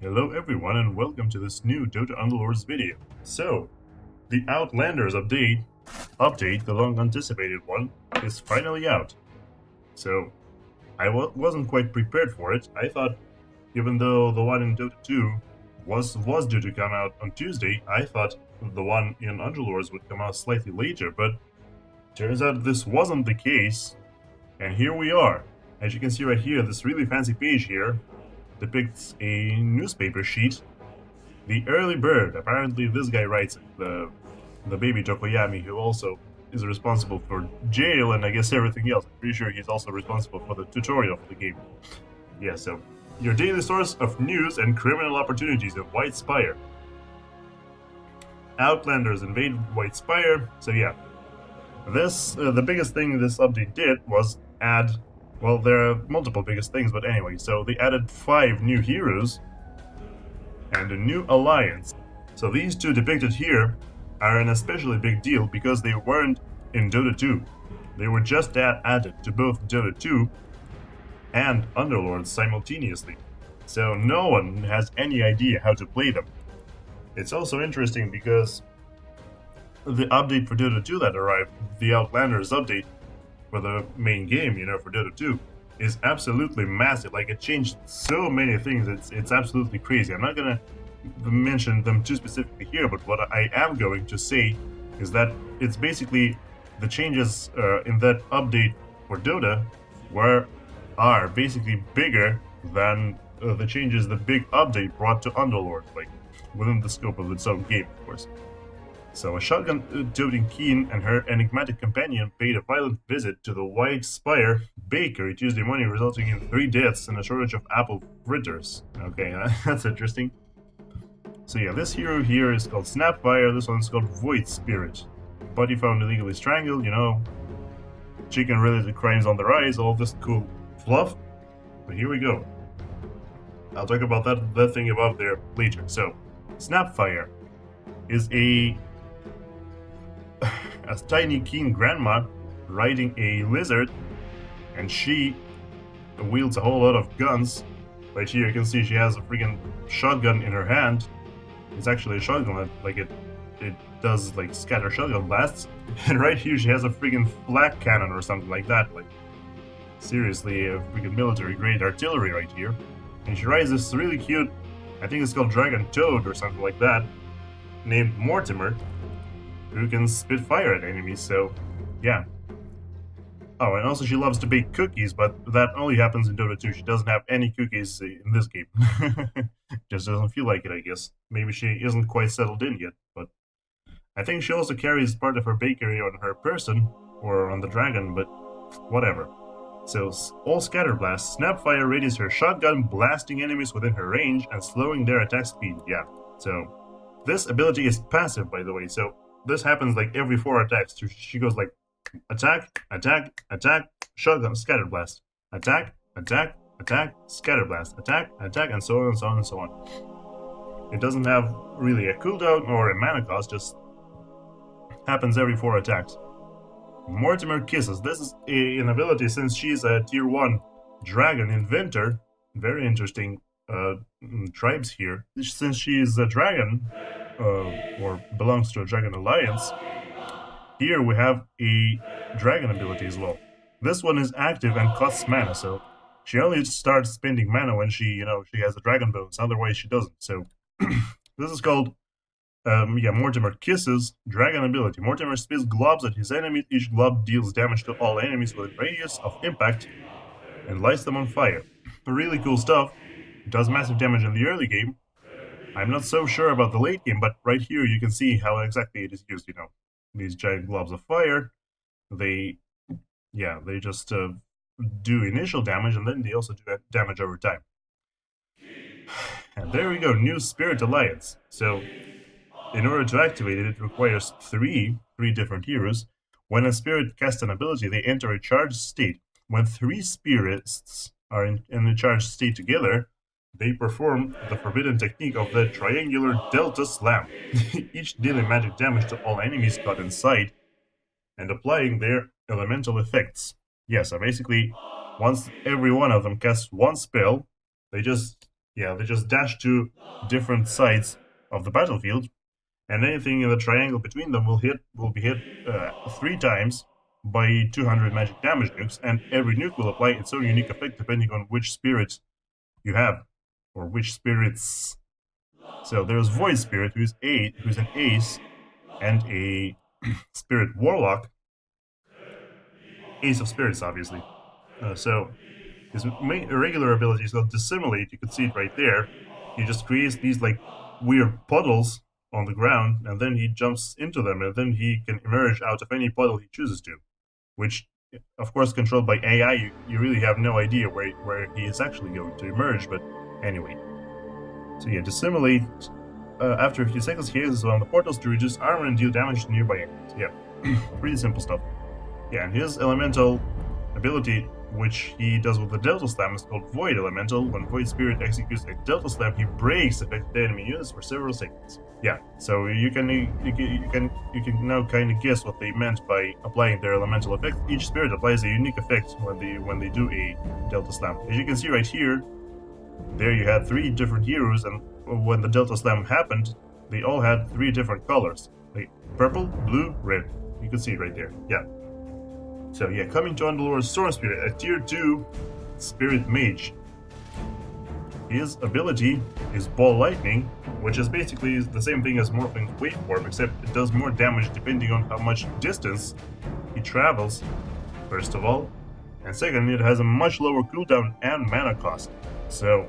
Hello everyone and welcome to this new Dota Underlords video. So, the Outlanders update, the long anticipated one, is finally out. So, I wasn't quite prepared for it. I thought, even though the one in Dota 2 was due to come out on Tuesday, I thought the one in Underlords would come out slightly later, but turns out this wasn't the case, and here we are. As you can see right here, this really fancy page here depicts a newspaper sheet. The early bird. Apparently, this guy writes it, the baby Tokoyami, who also is responsible for jail and I guess everything else. I'm pretty sure he's also responsible for the tutorial for the game. Yeah, so your daily source of news and criminal opportunities in White Spire. Outlanders invade White Spire. So yeah, this the biggest thing this update did was add. Well, there are multiple biggest things, but anyway, so they added 5 new heroes and a new alliance. So these two depicted here are an especially big deal because they weren't in Dota 2. They were just added to both Dota 2 and Underlords simultaneously. So no one has any idea how to play them. It's also interesting because the update for Dota 2 that arrived, the Outlanders update for the main game, for Dota 2, is absolutely massive. Like, it changed so many things, it's absolutely crazy. I'm not gonna mention them too specifically here, but what I am going to say is that it's basically the changes in that update for Dota are basically bigger than the changes the big update brought to Underlord, like within the scope of its own game, of course. So a shotgun-toting Keen and her enigmatic companion paid a violent visit to the White Spire bakery Tuesday morning, resulting in 3 deaths and a shortage of apple fritters. Okay, that's interesting. So yeah, this hero here is called Snapfire, this one's called Void Spirit. Body found illegally strangled, chicken-related crimes on the rise, all this cool fluff. But here we go. I'll talk about that thing above there later. So, Snapfire is a tiny keen grandma riding a lizard, and she wields a whole lot of guns. Right here you can see she has a freaking shotgun in her hand. It's actually a shotgun, like it does like scatter shotgun blasts. And right here she has a freaking flak cannon or something like that. Like, seriously, a freaking military grade artillery right here. And she rides this really cute, I think it's called Dragon Toad or something like that, named Mortimer, who can spit fire at enemies, so yeah. Oh, and also she loves to bake cookies, but that only happens in Dota 2. She doesn't have any cookies in this game. Just doesn't feel like it, I guess. Maybe she isn't quite settled in yet, but I think she also carries part of her bakery on her person, or on the dragon, but whatever. So, all scatter blasts, Snapfire radius her shotgun, blasting enemies within her range and slowing their attack speed, yeah. So, this ability is passive, by the way, so this happens like every 4 attacks. She goes like attack, attack, attack, shotgun, scatter blast, attack, attack, attack, scatter blast, attack, attack, and so on and so on and so on. It doesn't have really a cooldown or a mana cost, just happens every 4 attacks. Mortimer Kisses. This is an ability since she's a tier 1 dragon inventor. Very interesting tribes here. Since she is a dragon, or belongs to a dragon alliance, here we have a dragon ability as well. This one is active and costs mana, so she only starts spending mana when she has a dragon bonus, otherwise she doesn't. So this is called Mortimer Kisses, dragon ability. Mortimer spits globs at his enemies. Each glob deals damage to all enemies with a radius of impact and lights them on fire. Really cool stuff. It does massive damage in the early game. I'm not so sure about the late game, but right here you can see how exactly it is used, These giant globs of fire, they just do initial damage, and then they also do damage over time. And there we go, new Spirit Alliance. So, in order to activate it, it requires three different heroes. When a spirit casts an ability, they enter a charged state. When 3 spirits are in a charged state together, they perform the forbidden technique of the triangular Delta Slam, each dealing magic damage to all enemies caught in sight and applying their elemental effects. Yeah, so basically, once every one of them casts one spell, they just, Yeah, they just dash to different sides of the battlefield, and anything in the triangle between them will be hit 3 times by 200 magic damage nukes, and every nuke will apply its own unique effect depending on which spirit you have, or which spirits. So there's Void Spirit, who's an ace and a spirit warlock, ace of spirits, obviously. So his main irregular ability is called Dissimulate. You can see it right there. He just creates these like weird puddles on the ground, and then he jumps into them, and then he can emerge out of any puddle he chooses to. Which, of course, controlled by AI, you really have no idea where he is actually going to emerge. But anyway, so yeah, Dissimulate. After a few seconds, he uses one of the portals to reduce armor and deal damage to nearby enemies. Yeah, pretty simple stuff. Yeah, and his elemental ability, which he does with the Delta Slam, is called Void Elemental. When Void Spirit executes a Delta Slam, he breaks affected enemy units for several seconds. Yeah, so you can now kind of guess what they meant by applying their elemental effect. Each spirit applies a unique effect when they do a Delta Slam. As you can see right here, there you had 3 different heroes, and when the Delta Slam happened, they all had 3 different colors, like purple, blue, red. You can see it right there. Yeah. So yeah, coming to Underlords Storm Spirit, a tier 2 Spirit Mage. His ability is Ball Lightning, which is basically the same thing as Morphing's Waveform, except it does more damage depending on how much distance he travels, first of all. And second, it has a much lower cooldown and mana cost. So,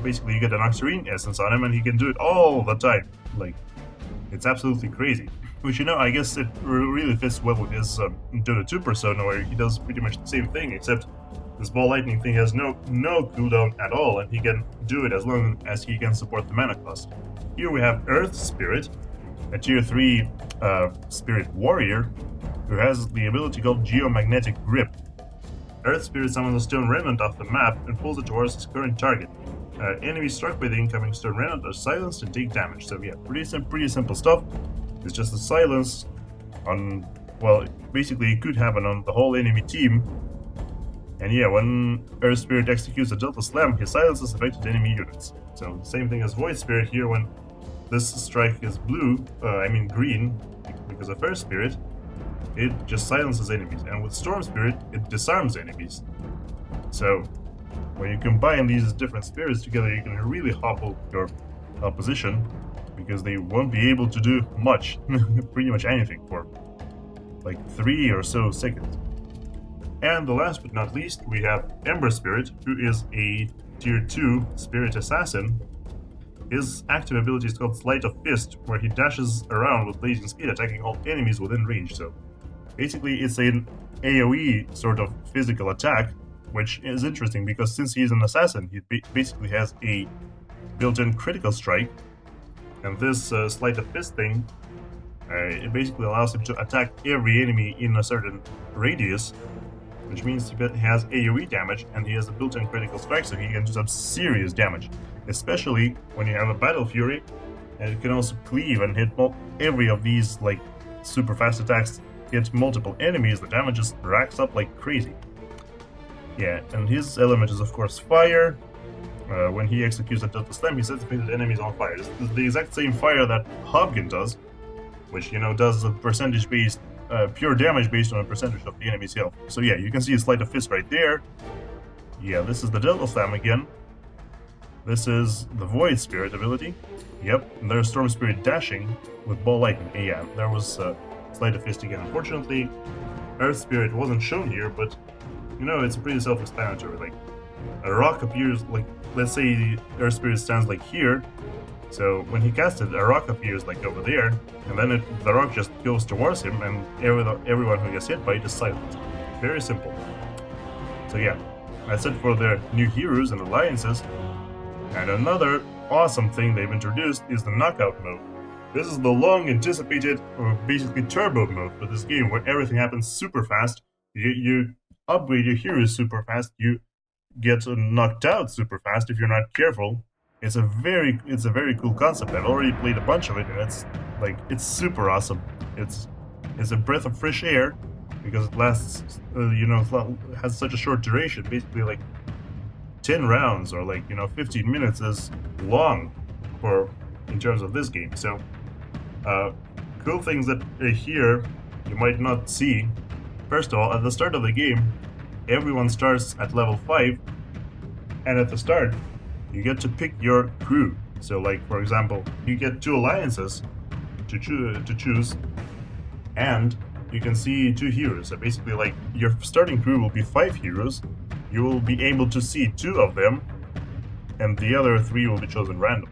basically you get an Oxyrene Essence on him and he can do it all the time. Like, it's absolutely crazy. Which, I guess it really fits well with his Dota 2 persona, where he does pretty much the same thing, except this Ball Lightning thing has no cooldown at all, and he can do it as long as he can support the mana cost. Here we have Earth Spirit, a tier 3 Spirit Warrior, who has the ability called Geomagnetic Grip. Earth Spirit summons a stone remnant off the map and pulls it towards its current target. Enemies struck by the incoming stone remnant are silenced and take damage. So yeah, pretty simple stuff. It's just a silence on, well, basically it could happen on the whole enemy team. And yeah, when Earth Spirit executes a Delta Slam, he silences affected enemy units. So same thing as Void Spirit here. When this strike is green, because of Earth Spirit, it just silences enemies. And with Storm Spirit, it disarms enemies. So when you combine these different spirits together, you can really hobble your opposition, because they won't be able to do much, pretty much anything, for like 3 or so seconds. And the last but not least, we have Ember Spirit, who is a tier 2 Spirit Assassin. His active ability is called Sleight of Fist, where he dashes around with blazing speed, attacking all enemies within range. So basically it's an AoE sort of physical attack, which is interesting because since he's an assassin, he basically has a built-in critical strike. And this Sleight of Fist thing, it basically allows him to attack every enemy in a certain radius, which means he has AoE damage, and he has a built-in critical strike, so he can do some serious damage. Especially when you have a Battle Fury, and it can also cleave and hit every of these like super fast attacks, hit multiple enemies. The damage just racks up like crazy. Yeah, and his element is of course fire. When he executes a Delta Slam, he sets affected enemies on fire. This is the exact same fire that Hobkin does, which, does a percentage-based, pure damage based on a percentage of the enemy's health. So yeah, you can see a Sleight of Fist right there. Yeah, this is the Delta Slam again. This is the Void Spirit ability. Yep, and there's Storm Spirit dashing with Ball Lightning. Yeah, there was Sleight of Fist again. Unfortunately, Earth Spirit wasn't shown here, but, it's pretty self-explanatory. Like, a rock appears, like, let's say the Earth Spirit stands like here, so when he casts it, a rock appears like over there, and then the rock just goes towards him, and everyone who gets hit by it is silenced. Very simple. So yeah, that's it for the new heroes and alliances. And another awesome thing they've introduced is the knockout mode. This is the long anticipated, or basically turbo mode for this game, where everything happens super fast. You upgrade your heroes super fast, you get knocked out super fast if you're not careful. It's a very cool concept. I've already played a bunch of it, and it's super awesome. It's a breath of fresh air because it lasts, has such a short duration. Basically, like 10 rounds or like, 15 minutes is long in terms of this game. So cool things that here you might not see. First of all, at the start of the game, everyone starts at level 5, and at the start, you get to pick your crew. So like, for example, you get 2 alliances to choose, and you can see 2 heroes. So basically, like, your starting crew will be 5 heroes. You will be able to see 2 of them, and the other 3 will be chosen random.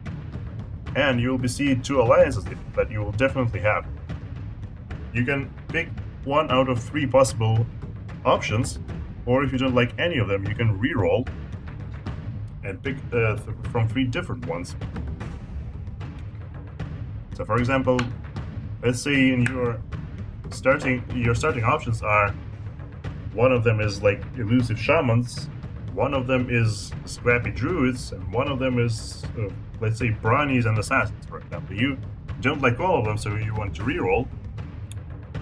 And you will be seeing 2 alliances that you will definitely have. You can pick 1 out of 3 possible options, or if you don't like any of them, you can reroll and pick from 3 different ones. So, for example, let's say in your starting options are, one of them is like elusive shamans, one of them is scrappy druids, and one of them is let's say brownies and assassins, for example. You don't like all of them, so you want to reroll.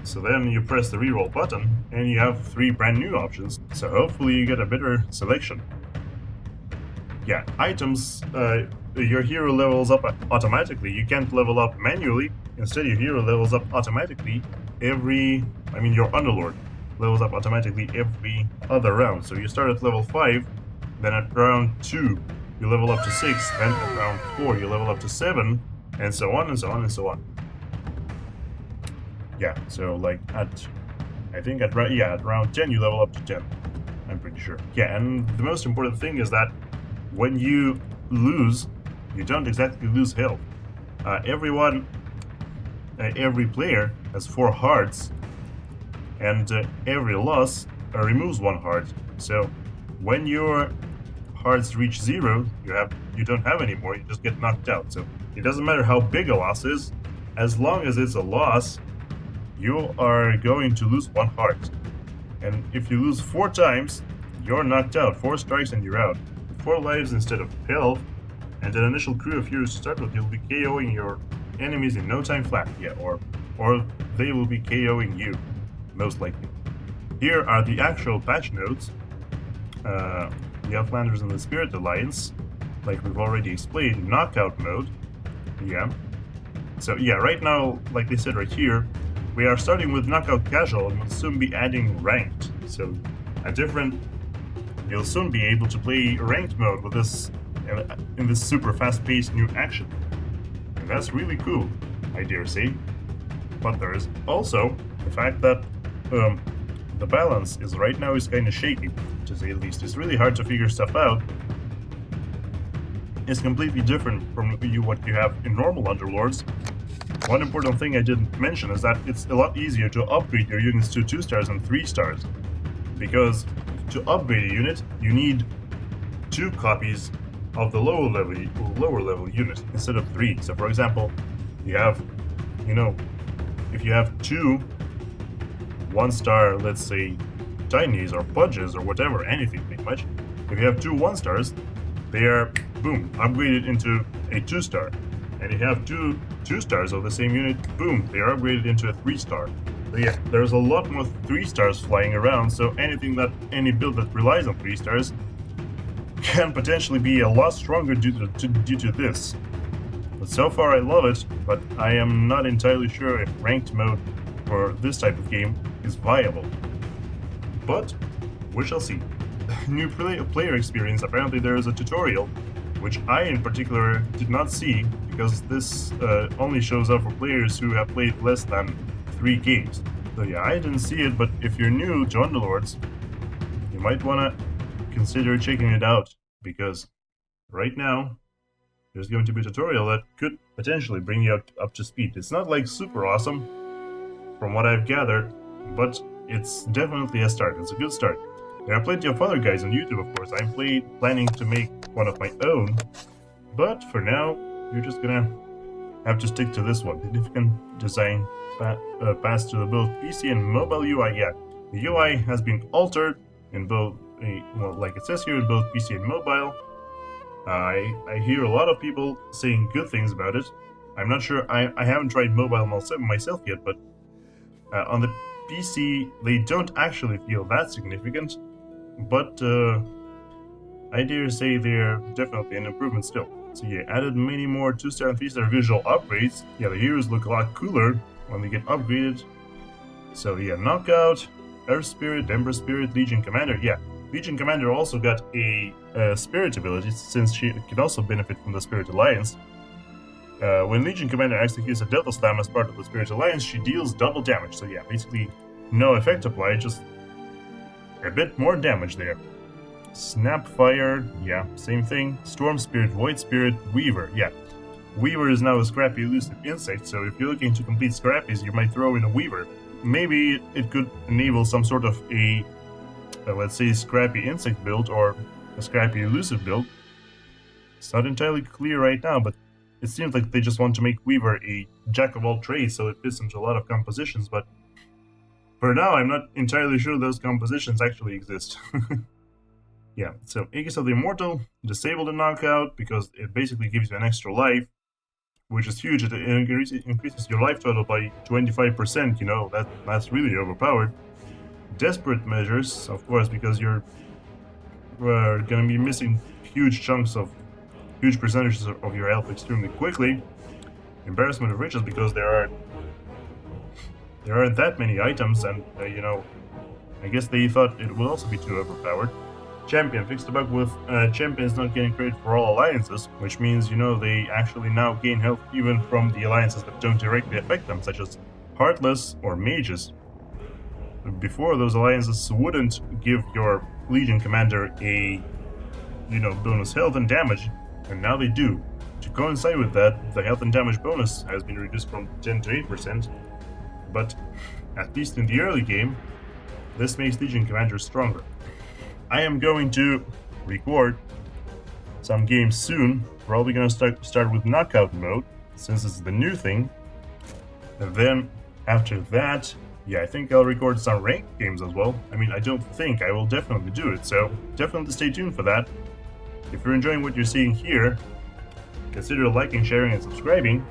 So then you press the reroll button, and you have 3 brand new options. So hopefully you get a better selection. Yeah, items. Your hero levels up automatically. You can't level up manually. Instead, your hero levels up automatically your Underlord levels up automatically every other round. So you start at level 5, then at round 2, you level up to 6, then at round 4, you level up to 7, and so on and so on and so on. Yeah, so like at round 10, you level up to 10. I'm pretty sure. Yeah, and the most important thing is that when you lose, you don't exactly lose health. Every player has 4 hearts, and every loss removes 1 heart. So when your hearts reach 0, you don't have any more. You just get knocked out. So it doesn't matter how big a loss is, as long as it's a loss, you are going to lose 1 heart. And if you lose 4 times, you're knocked out. 4 strikes and you're out. 4 lives instead of health, and an initial crew of heroes to start with, you'll be KOing your enemies in no time flat. Yeah, or they will be KOing you, most likely. Here are the actual patch notes. The Outlanders and the Spirit Alliance, like we've already explained, knockout mode. Yeah. So yeah, right now, like they said right here, we are starting with knockout casual and will soon be adding ranked. So you'll soon be able to play ranked mode with this in this super fast-paced new action. And that's really cool, I dare say. But there is also the fact that the balance is right now is kind of shaky, to say the least. It's really hard to figure stuff out. It's completely different from what you have in normal Underlords. One important thing I didn't mention is that it's a lot easier to upgrade your units to 2 stars and 3 stars. Because to upgrade a unit, you need 2 copies of the lower level unit instead of 3. So for example, you have, if you have 2 1-star, let's say, tinies or pudges or whatever, anything pretty much. If you have 2 1-stars, they are, boom, upgraded into a 2-star. And if you have 2 2-stars of the same unit, boom, they are upgraded into a 3-star. So yeah, there's a lot more 3-stars flying around, so any build that relies on 3 stars can potentially be a lot stronger due to this. But so far I love it, but I am not entirely sure if ranked mode for this type of game is viable. But we shall see. New player experience, apparently there is a tutorial, which I in particular did not see, because this only shows up for players who have played less than 3 games. So yeah, I didn't see it, but if you're new to Underlords, you might want to consider checking it out, because right now there's going to be a tutorial that could potentially bring you up to speed. It's not like super awesome from what I've gathered, but it's definitely a start. It's a good start. There are plenty of other guys on YouTube, of course. I'm planning to make one of my own, but for now, you're just gonna have to stick to this one. Significant design pass to both PC and mobile UI. Yeah, the UI has been altered in both, like it says here, in both PC and mobile. I hear a lot of people saying good things about it. I'm not sure, I haven't tried mobile myself yet, but on the PC, they don't actually feel that significant. But I dare say they're definitely an improvement still. So yeah, added many more 2-star and 3-star visual upgrades. Yeah, the heroes look a lot cooler when they get upgraded. So yeah, Knockout, Earth Spirit, Ember Spirit, Legion Commander. Yeah, Legion Commander also got a Spirit ability, since she can also benefit from the Spirit Alliance. When Legion Commander executes a Delta Slam as part of the Spirit Alliance, she deals double damage. So yeah, basically no effect applied, just a bit more damage there. Snapfire, yeah, same thing. Storm Spirit, Void Spirit, Weaver, yeah. Weaver is now a scrappy elusive insect, so if you're looking to complete scrappies, you might throw in a Weaver. Maybe it could enable some sort of a, let's say, scrappy insect build or a scrappy elusive build. It's not entirely clear right now, but it seems like they just want to make Weaver a jack of all trades, so it fits into a lot of compositions, but for now, I'm not entirely sure those compositions actually exist. Yeah, so Aegis of the Immortal, disable the knockout, because it basically gives you an extra life, which is huge. It increases your life total by 25%, you know, that's really overpowered. Desperate measures, of course, because you're gonna be missing huge percentages of your health extremely quickly. Embarrassment of riches, because there aren't that many items, and you know, I guess they thought it would also be too overpowered. Champion, fixed the bug with champions not getting credit for all alliances, which means, you know, they actually now gain health even from the alliances that don't directly affect them, such as Heartless or Mages. Before, those alliances wouldn't give your Legion Commander a, you know, bonus health and damage, and now they do. To coincide with that, the health and damage bonus has been reduced from 10 to 8%, but at least in the early game, this makes Legion Commander stronger. I am going to record some games soon. Probably gonna start with knockout mode, since it's the new thing. And then after that, yeah, I think I'll record some ranked games as well. I mean, I don't think, I will definitely do it, so definitely stay tuned for that. If you're enjoying what you're seeing here, consider liking, sharing, and subscribing,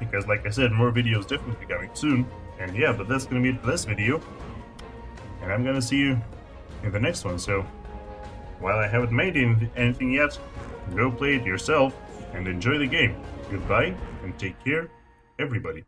because like I said, more videos definitely coming soon. And yeah, but that's gonna be it for this video, and I'm gonna see you in the next one. So while I haven't made anything yet, go play it yourself and enjoy the game. Goodbye and take care, everybody.